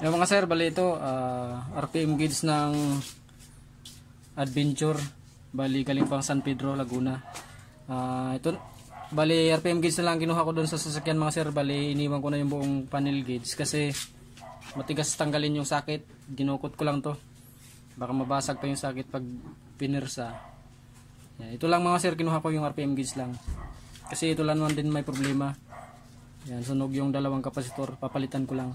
Yung mga sir, bali ito RPM gauge ng Adventure, bali galing pang San Pedro, Laguna. Ito bali RPM gauge na lang kinuha ko doon sa sasakyan mga sir. Bali iniwan ko na yung buong panel gauge kasi matigas tanggalin yung sakit. Ginukot ko lang to, baka mabasag pa yung sakit pag pinirsa. Yan, ito lang mga sir, kinuha ko yung RPM gauge lang kasi ito lang naman din may problema. Yan, sunog yung dalawang kapasitor, papalitan ko lang.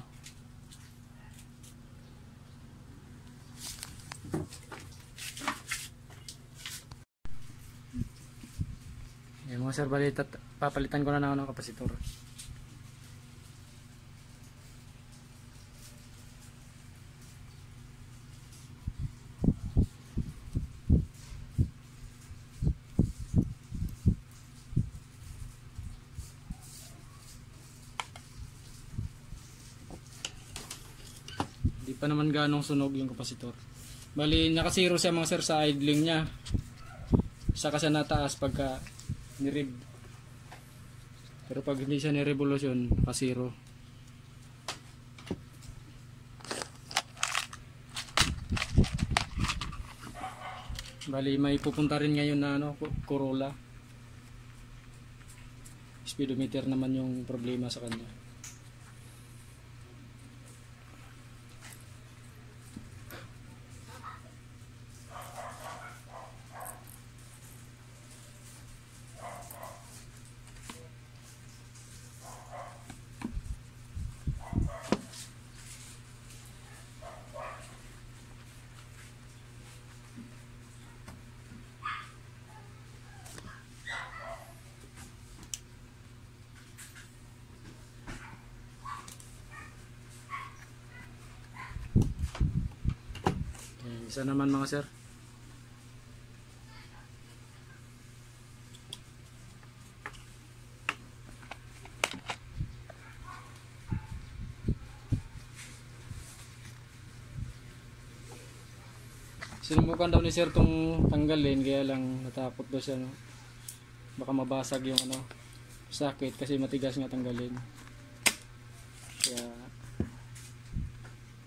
Yan mga sir, bali papalitan ko na ng kapasitor. Di pa naman ganong sunog yung kapasitor. Bali nakasiro siya mga sir sa idling niya, saka siya nataas pagka nirib, pero pag hindi siya nirevolusyon pasiro. Bali may pupunta rin ngayon na Corolla. Speedometer naman yung problema sa kanya. Isa naman mga sir. Sinubukan daw ni sir tong tanggalin, kaya lang natakot daw siya, no? Baka mabasag yung sakit kasi matigas nga tanggalin. Kaya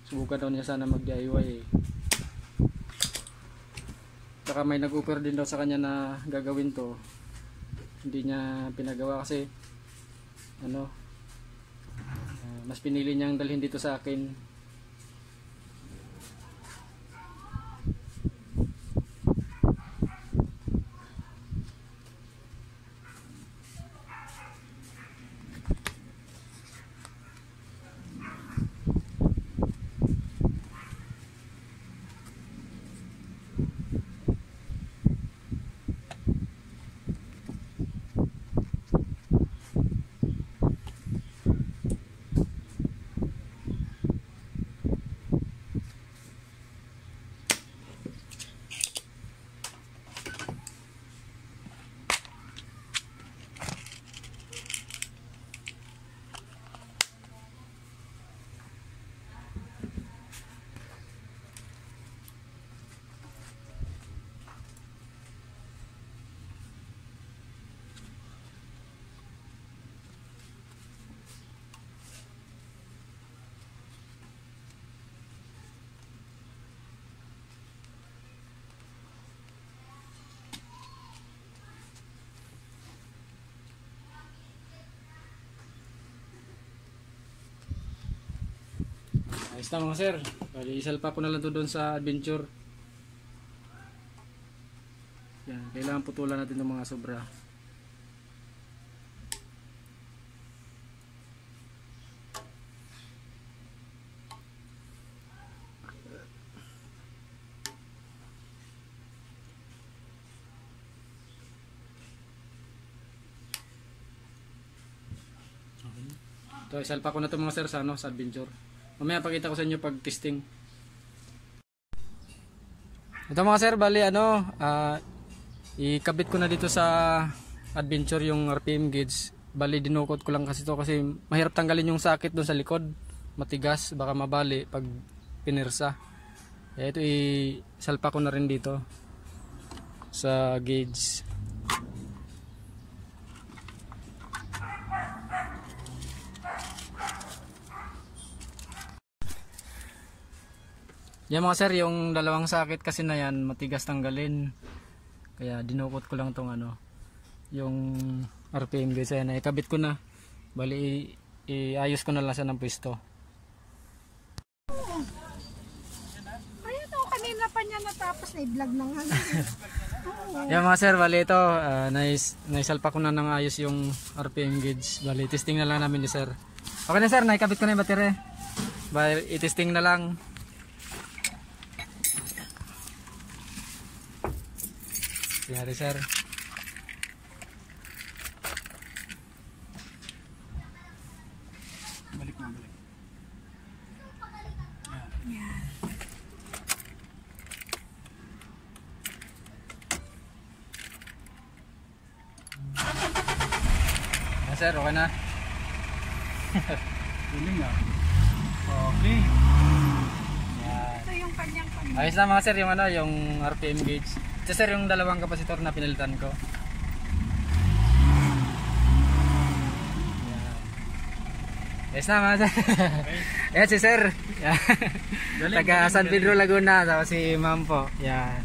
subukan daw niya sana mag DIY. Saka may nag-offer din daw sa kanya na gagawin to, hindi niya pinagawa kasi mas pinili niyang dalhin dito sa akin. Ayos na mga sir. Bali isalpa ko na lang to doon sa Adventure. Yan, kailangan putulan natin ng mga sobra. Ito, isalpa ko na to mga sir sa Adventure. Mamaya pakita ko sa inyo pag testing. Ito mga sir, bali ikabit ko na dito sa Adventure yung RPM gauge. Bali dinukot ko lang kasi to kasi mahirap tanggalin yung sakit doon sa likod. Matigas, baka mabali pag pinirsa. Kaya ito isalpa ko na rin dito sa gauge. Yan mga sir, yung dalawang sakit kasi na yan, matigas tanggalin. Kaya dinukot ko lang tong ano, yung RPM guys. Ayan, ikabit ko na. Bali, iayos ko na lang siya ng pwesto. Ayun o, kanina pa niya natapos na i-vlog ng ano. Yan mga sir, bali ito, naisalpa ko na ng ayos yung RPM gauge. Bali, testing na lang namin ni sir. Okay na sir, naikabit ko na yung battery. Bali, i-testing na lang. Yari sir. Balik na, balik. Yan. Sir, okay na? Galing ah. Okay. Yan. Ito yung kanyang kanya. Ayos na mga sir, yung ano, yung RPM gauge. Ito sir, yung dalawang kapasitor na pinalitan ko. Yan. Ayos na mga sir. Ayan si sir. Yan. Taga San Pedro Laguna. Tapos si ma'am po. Yan.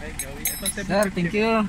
Okay, gawin. Ito, Sir, thank you.